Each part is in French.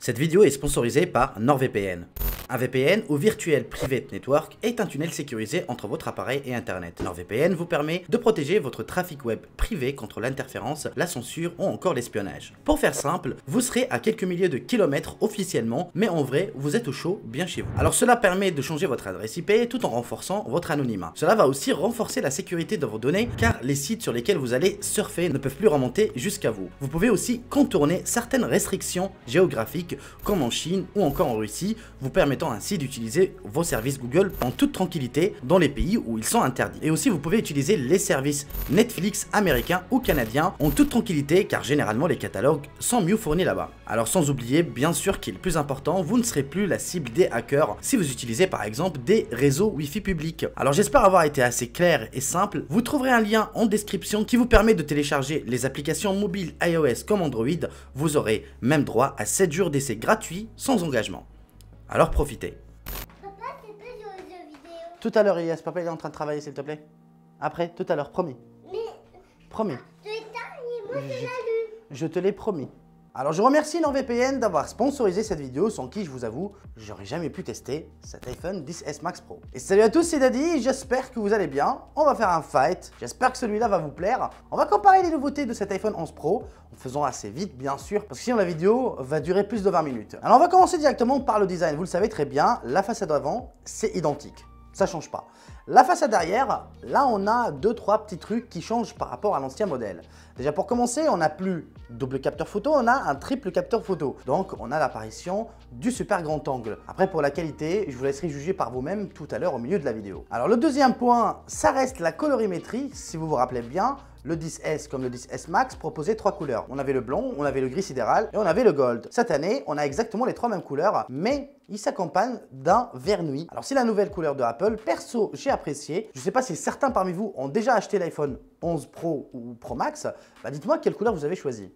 Cette vidéo est sponsorisée par NordVPN. Un VPN ou Virtual Private Network est un tunnel sécurisé entre votre appareil et Internet. NordVPN vous permet de protéger votre trafic web privé contre l'interférence, la censure ou encore l'espionnage. Pour faire simple, vous serez à quelques milliers de kilomètres officiellement, mais en vrai, vous êtes au chaud bien chez vous. Alors cela permet de changer votre adresse IP tout en renforçant votre anonymat. Cela va aussi renforcer la sécurité de vos données car les sites sur lesquels vous allez surfer ne peuvent plus remonter jusqu'à vous. Vous pouvez aussi contourner certaines restrictions géographiques comme en Chine ou encore en Russie, vous permettant ainsi d'utiliser vos services Google en toute tranquillité dans les pays où ils sont interdits. Et aussi vous pouvez utiliser les services Netflix américains ou canadiens en toute tranquillité car généralement les catalogues sont mieux fournis là-bas. Alors sans oublier bien sûr qui est le plus important, vous ne serez plus la cible des hackers si vous utilisez par exemple des réseaux Wi-Fi publics. Alors j'espère avoir été assez clair et simple. Vous trouverez un lien en description qui vous permet de télécharger les applications mobiles iOS comme Android. Vous aurez même droit à 7 jours d'essai gratuit sans engagement. Alors profitez. Papa, c'est pas jouer aux jeux vidéo. Tout à l'heure, Elias, papa il est en train de travailler s'il te plaît. Après, tout à l'heure, promis. Mais Promis. tu es tard, moi je l'ai lu. Je te l'ai promis. Alors je remercie NordVPN d'avoir sponsorisé cette vidéo sans qui je vous avoue, j'aurais jamais pu tester cet iPhone XS Max Pro. Et salut à tous, c'est Daddy, j'espère que vous allez bien. On va faire un fight, j'espère que celui-là va vous plaire. On va comparer les nouveautés de cet iPhone 11 Pro, en faisant assez vite bien sûr, parce que sinon la vidéo va durer plus de 20 minutes. Alors on va commencer directement par le design, vous le savez très bien, la façade avant, c'est identique. Ça change pas. La façade arrière, là on a 2-3 petits trucs qui changent par rapport à l'ancien modèle. Déjà pour commencer, on n'a plus double capteur photo, on a un triple capteur photo. Donc on a l'apparition du super grand angle. Après pour la qualité, je vous laisserai juger par vous-même tout à l'heure au milieu de la vidéo. Alors le deuxième point, ça reste la colorimétrie. Si vous vous rappelez bien, le 10S comme le 10S Max proposait 3 couleurs. On avait le blond, on avait le gris sidéral et on avait le gold. Cette année, on a exactement les 3 mêmes couleurs, mais il s'accompagne d'un vert nuit. Alors c'est la nouvelle couleur de Apple. Perso, j'ai apprécié. Je ne sais pas si certains parmi vous ont déjà acheté l'iPhone 11 Pro ou Pro Max. Bah dites-moi quelle couleur vous avez choisi.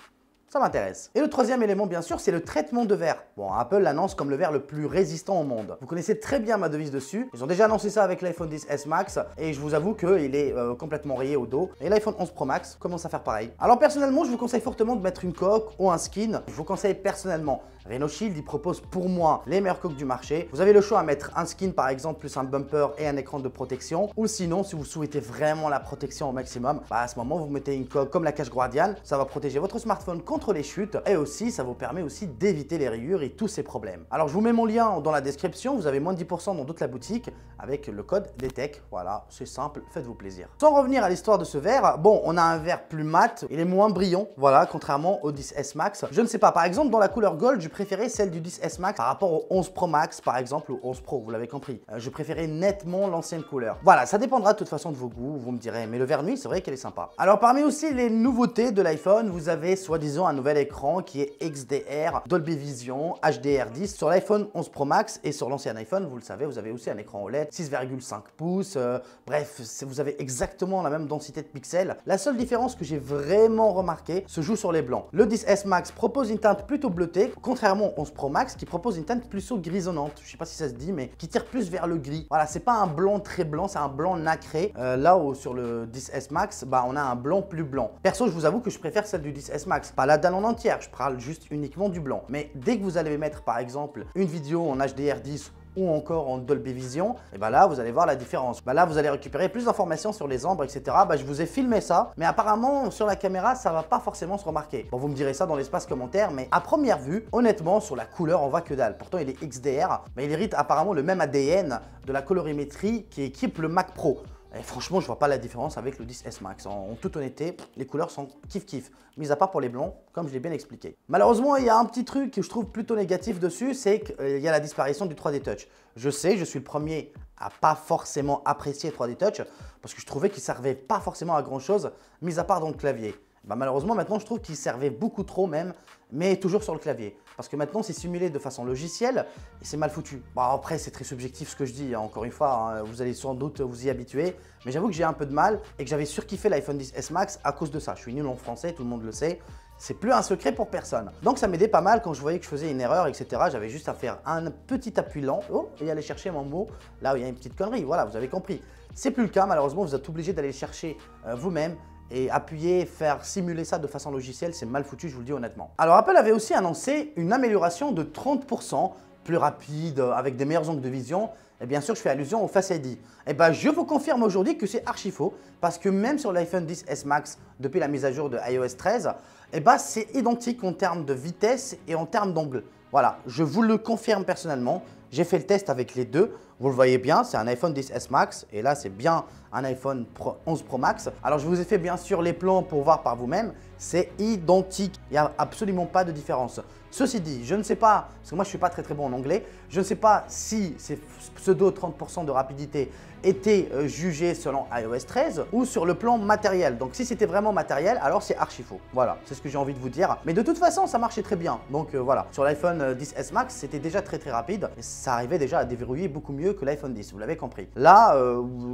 Ça m'intéresse. Et le troisième élément, bien sûr, c'est le traitement de verre. Bon, Apple l'annonce comme le verre le plus résistant au monde. Vous connaissez très bien ma devise dessus. Ils ont déjà annoncé ça avec l'iPhone XS Max et je vous avoue qu'il est complètement rayé au dos. Et l'iPhone 11 Pro Max commence à faire pareil. Alors personnellement, je vous conseille fortement de mettre une coque ou un skin. Je vous conseille personnellement. Reno Shield, il propose pour moi les meilleures coques du marché. Vous avez le choix à mettre un skin par exemple, plus un bumper et un écran de protection. Ou sinon, si vous souhaitez vraiment la protection au maximum, bah à ce moment, vous mettez une coque comme la Cache Guardian. Ça va protéger votre smartphone contre les chutes et aussi, ça vous permet aussi d'éviter les rayures et tous ces problèmes. Alors, je vous mets mon lien dans la description. Vous avez moins de 10% dans toute la boutique avec le code DETECH. Voilà, c'est simple, faites-vous plaisir. Sans revenir à l'histoire de ce verre, bon, on a un verre plus mat, il est moins brillant, voilà, contrairement au 10S Max. Je ne sais pas, par exemple, dans la couleur gold, je préférais celle du 10S Max par rapport au 11 Pro Max, par exemple, ou 11 Pro, vous l'avez compris. Je préférais nettement l'ancienne couleur. Voilà, ça dépendra de toute façon de vos goûts, vous me direz, mais le verre nuit, c'est vrai qu'elle est sympa. Alors, parmi aussi les nouveautés de l'iPhone, vous avez soi-disant un nouvel écran qui est XDR, Dolby Vision, HDR10 sur l'iPhone 11 Pro Max et sur l'ancien iPhone, vous le savez, vous avez aussi un écran OLED 6,5 pouces. Bref, vous avez exactement la même densité de pixels. La seule différence que j'ai vraiment remarqué se joue sur les blancs. Le 10S Max propose une teinte plutôt bleutée, contrairement au 11 Pro Max qui propose une teinte plutôt grisonnante. Je sais pas si ça se dit, mais qui tire plus vers le gris. Voilà, c'est pas un blanc très blanc, c'est un blanc nacré. Là où sur le 10S Max, bah on a un blanc plus blanc. Perso, je vous avoue que je préfère celle du 10S Max. Pas la dalle en entière, je parle juste uniquement du blanc. Mais dès que vous allez mettre par exemple une vidéo en HDR10 ou encore en Dolby Vision, et bah là vous allez voir la différence. Bah là vous allez récupérer plus d'informations sur les ombres, etc. Bah je vous ai filmé ça, mais apparemment sur la caméra ça va pas forcément se remarquer. Bon, vous me direz ça dans l'espace commentaire, mais à première vue, honnêtement sur la couleur on voit que dalle. Pourtant il est XDR, mais il hérite apparemment le même ADN de la colorimétrie qui équipe le Mac Pro. Et franchement, je vois pas la différence avec le 10S Max. En toute honnêteté, les couleurs sont kiff-kiff, mis à part pour les blancs, comme je l'ai bien expliqué. Malheureusement, il y a un petit truc que je trouve plutôt négatif dessus, c'est qu'il y a la disparition du 3D Touch. Je sais, je suis le premier à pas forcément apprécier 3D Touch, parce que je trouvais qu'il servait pas forcément à grand chose, mis à part dans le clavier. Bah malheureusement, maintenant, je trouve qu'il servait beaucoup trop même, mais toujours sur le clavier. Parce que maintenant, c'est simulé de façon logicielle et c'est mal foutu. Bon, après, c'est très subjectif ce que je dis, hein. Encore une fois, hein, vous allez sans doute vous y habituer. Mais j'avoue que j'ai un peu de mal et que j'avais surkiffé l'iPhone XS Max à cause de ça. Je suis nul en français, tout le monde le sait. C'est plus un secret pour personne. Donc ça m'aidait pas mal quand je voyais que je faisais une erreur, etc. J'avais juste à faire un petit appui lent et aller chercher mon mot là où il y a une petite connerie. Voilà, vous avez compris. C'est plus le cas, malheureusement, vous êtes obligé d'aller le chercher vous-même et appuyer, faire simuler ça de façon logicielle, c'est mal foutu, je vous le dis honnêtement. Alors Apple avait aussi annoncé une amélioration de 30%, plus rapide, avec des meilleurs angles de vision. Et bien sûr, je fais allusion au Face ID. Et bien, je vous confirme aujourd'hui que c'est archi faux, parce que même sur l'iPhone XS Max, depuis la mise à jour de iOS 13, et ben, c'est identique en termes de vitesse et en termes d'angle. Voilà, je vous le confirme personnellement. J'ai fait le test avec les deux. Vous le voyez bien, c'est un iPhone XS Max et là, c'est bien un iPhone 11 Pro Max. Alors, je vous ai fait bien sûr les plans pour voir par vous-même. C'est identique. Il n'y a absolument pas de différence. Ceci dit, je ne sais pas, parce que moi, je ne suis pas très bon en anglais, je ne sais pas si ces pseudo 30% de rapidité étaient jugés selon iOS 13 ou sur le plan matériel. Donc, si c'était vraiment matériel, alors c'est archi faux. Voilà, c'est ce que j'ai envie de vous dire. Mais de toute façon, ça marchait très bien. Donc, voilà, sur l'iPhone XS Max, c'était déjà très rapide. Et ça arrivait déjà à déverrouiller beaucoup mieux que l'iPhone 10, vous l'avez compris. Là,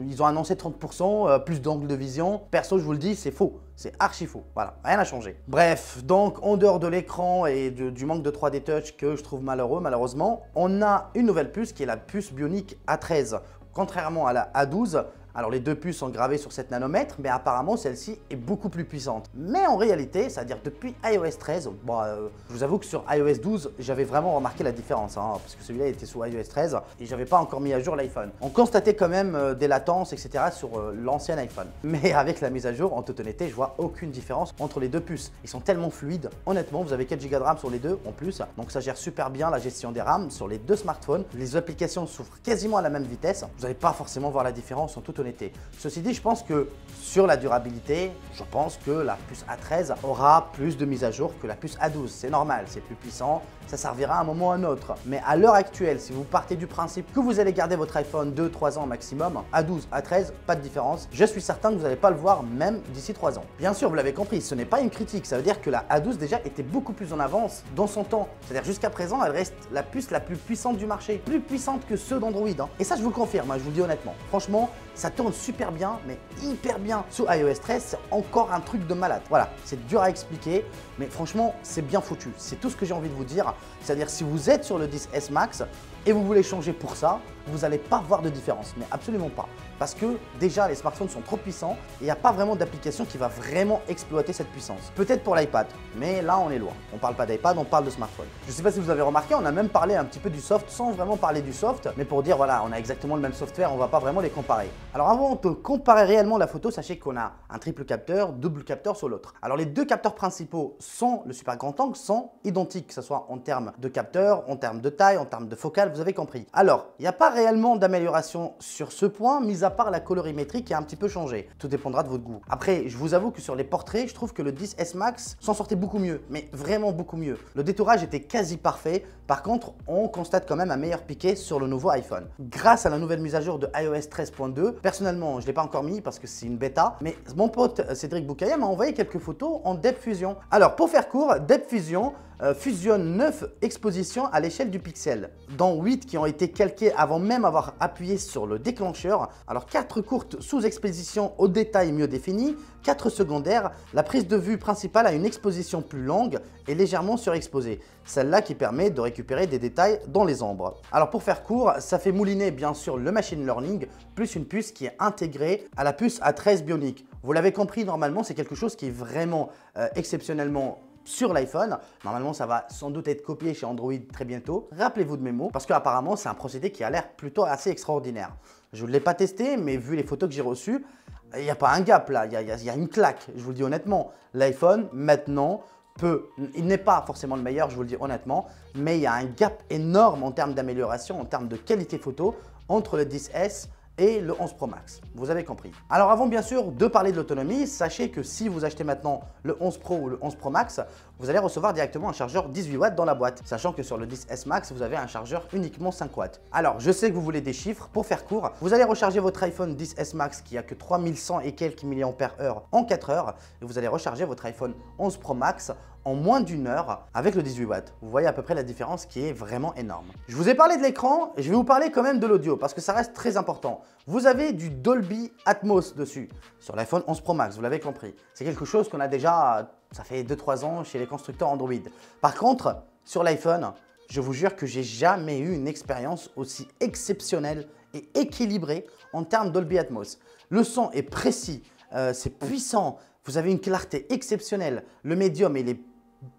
ils ont annoncé 30%, plus d'angle de vision. Perso, je vous le dis, c'est faux. C'est archi faux. Voilà, rien n'a changé. Bref, donc en dehors de l'écran et du manque de 3D Touch que je trouve malheureux, malheureusement, on a une nouvelle puce qui est la puce Bionic A13. Contrairement à la A12, alors les deux puces sont gravées sur 7 nanomètres, mais apparemment celle-ci est beaucoup plus puissante. Mais en réalité, c'est-à-dire depuis iOS 13, bon, je vous avoue que sur iOS 12, j'avais vraiment remarqué la différence, hein, parce que celui-là était sous iOS 13 et j'avais pas encore mis à jour l'iPhone. On constatait quand même des latences, etc. sur l'ancien iPhone. Mais avec la mise à jour, en toute honnêteté, je vois aucune différence entre les deux puces. Ils sont tellement fluides. Honnêtement, vous avez 4 Go de RAM sur les deux en plus, donc ça gère super bien la gestion des RAM sur les deux smartphones. Les applications s'ouvrent quasiment à la même vitesse. Vous n'allez pas forcément voir la différence en toute honnêteté. Ceci dit, je pense que sur la durabilité, je pense que la puce A13 aura plus de mises à jour que la puce A12. C'est normal, c'est plus puissant, ça servira à un moment ou à un autre. Mais à l'heure actuelle, si vous partez du principe que vous allez garder votre iPhone 2-3 ans maximum, A12, A13, pas de différence. Je suis certain que vous n'allez pas le voir même d'ici 3 ans. Bien sûr, vous l'avez compris, ce n'est pas une critique. Ça veut dire que la A12 déjà était beaucoup plus en avance dans son temps. C'est-à-dire jusqu'à présent, elle reste la puce la plus puissante du marché. Plus puissante que ceux d'Android. Hein. Et ça, je vous le confirme, hein, je vous le dis honnêtement. Franchement, ça tourne super bien, mais hyper bien. Sous iOS 13, c'est encore un truc de malade. Voilà, c'est dur à expliquer, mais franchement, c'est bien foutu. C'est tout ce que j'ai envie de vous dire. C'est-à-dire, si vous êtes sur le 10S Max et vous voulez changer pour ça, vous n'allez pas voir de différence, mais absolument pas. Parce que déjà, les smartphones sont trop puissants et il n'y a pas vraiment d'application qui va vraiment exploiter cette puissance. Peut-être pour l'iPad, mais là, on est loin. On ne parle pas d'iPad, on parle de smartphone. Je ne sais pas si vous avez remarqué, on a même parlé un petit peu du soft sans vraiment parler du soft, mais pour dire, voilà, on a exactement le même software, on ne va pas vraiment les comparer. Alors avant de comparer réellement la photo, sachez qu'on a un triple capteur, double capteur sur l'autre. Alors les deux capteurs principaux sont le super grand angle, sont identiques, que ce soit en termes de capteur, en termes de taille, en termes de focale, vous avez compris. Alors, il n'y a pas réellement d'amélioration sur ce point, mis à part la colorimétrie qui a un petit peu changé. Tout dépendra de votre goût. Après, je vous avoue que sur les portraits, je trouve que le 10S Max s'en sortait beaucoup mieux, mais vraiment beaucoup mieux. Le détourage était quasi parfait. Par contre, on constate quand même un meilleur piqué sur le nouveau iPhone. Grâce à la nouvelle mise à jour de iOS 13.2, personnellement, je ne l'ai pas encore mis parce que c'est une bêta, mais mon pote Cédric Boukaya m'a envoyé quelques photos en Depth Fusion. Alors, pour faire court, Depth Fusion fusionne 9 expositions à l'échelle du pixel, dont 8 qui ont été calquées avant même avoir appuyé sur le déclencheur. Alors 4 courtes sous-expositions au détail mieux définies, 4 secondaires, la prise de vue principale a une exposition plus longue et légèrement surexposée, celle-là qui permet de récupérer des détails dans les ombres. Alors pour faire court, ça fait mouliner bien sûr le machine learning plus une puce qui est intégrée à la puce A13 Bionic. Vous l'avez compris, normalement c'est quelque chose qui est vraiment exceptionnellement sur l'iPhone. Normalement, ça va sans doute être copié chez Android très bientôt. Rappelez-vous de mes mots, parce qu'apparemment, c'est un procédé qui a l'air plutôt assez extraordinaire. Je ne l'ai pas testé, mais vu les photos que j'ai reçues, il n'y a pas un gap là, il y a une claque. Je vous le dis honnêtement, l'iPhone, maintenant, il n'est pas forcément le meilleur, je vous le dis honnêtement, mais il y a un gap énorme en termes d'amélioration, en termes de qualité photo entre le 10S et le 11 Pro Max, vous avez compris. Alors avant bien sûr de parler de l'autonomie, sachez que si vous achetez maintenant le 11 Pro ou le 11 Pro Max, vous allez recevoir directement un chargeur 18 watts dans la boîte, sachant que sur le 10S Max, vous avez un chargeur uniquement 5 watts. Alors je sais que vous voulez des chiffres, pour faire court, vous allez recharger votre iPhone 10S Max qui a que 3100 et quelques mAh en 4 heures, et vous allez recharger votre iPhone 11 Pro Max en moins d'une heure avec le 18 watts. Vous voyez à peu près la différence qui est vraiment énorme. Je vous ai parlé de l'écran et je vais vous parler quand même de l'audio parce que ça reste très important. Vous avez du Dolby Atmos dessus sur l'iPhone 11 Pro Max, vous l'avez compris. C'est quelque chose qu'on a déjà, ça fait 2-3 ans chez les constructeurs Android. Par contre, sur l'iPhone, je vous jure que j'ai jamais eu une expérience aussi exceptionnelle et équilibrée en termes Dolby Atmos. Le son est précis, c'est puissant. Vous avez une clarté exceptionnelle. Le médium, il est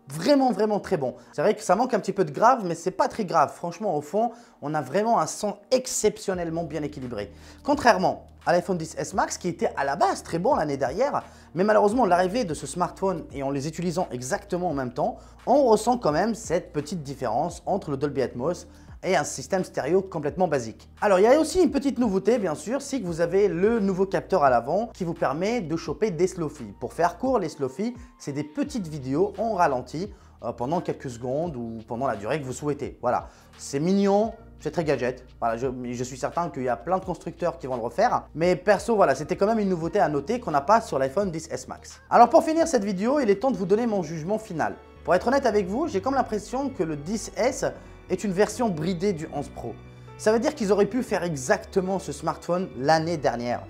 vraiment très bon. C'est vrai que ça manque un petit peu de grave, mais c'est pas très grave. Franchement, au fond, on a vraiment un son exceptionnellement bien équilibré. Contrairement à l'iPhone XS Max qui était à la base très bon l'année dernière, mais malheureusement l'arrivée de ce smartphone et en les utilisant exactement en même temps, on ressent quand même cette petite différence entre le Dolby Atmos et un système stéréo complètement basique. Alors il y a aussi une petite nouveauté bien sûr, c'est que vous avez le nouveau capteur à l'avant qui vous permet de choper des slow-fi. Pour faire court, les slow-fi, c'est des petites vidéos en ralenti pendant quelques secondes ou pendant la durée que vous souhaitez. Voilà, c'est mignon, c'est très gadget. Voilà, je suis certain qu'il y a plein de constructeurs qui vont le refaire. Mais perso, voilà, c'était quand même une nouveauté à noter qu'on n'a pas sur l'iPhone XS Max. Alors pour finir cette vidéo, il est temps de vous donner mon jugement final. Pour être honnête avec vous, j'ai comme l'impression que le XS est une version bridée du 11 Pro. Ça veut dire qu'ils auraient pu faire exactement ce smartphone l'année dernière.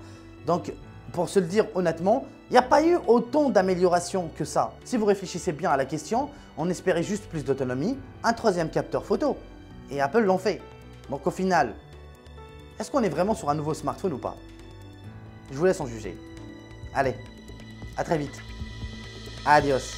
Donc, pour se le dire honnêtement, il n'y a pas eu autant d'améliorations que ça. Si vous réfléchissez bien à la question, on espérait juste plus d'autonomie, un troisième capteur photo. Et Apple l'ont fait. Donc au final, est-ce qu'on est vraiment sur un nouveau smartphone ou pas? Je vous laisse en juger. Allez, à très vite. Adios.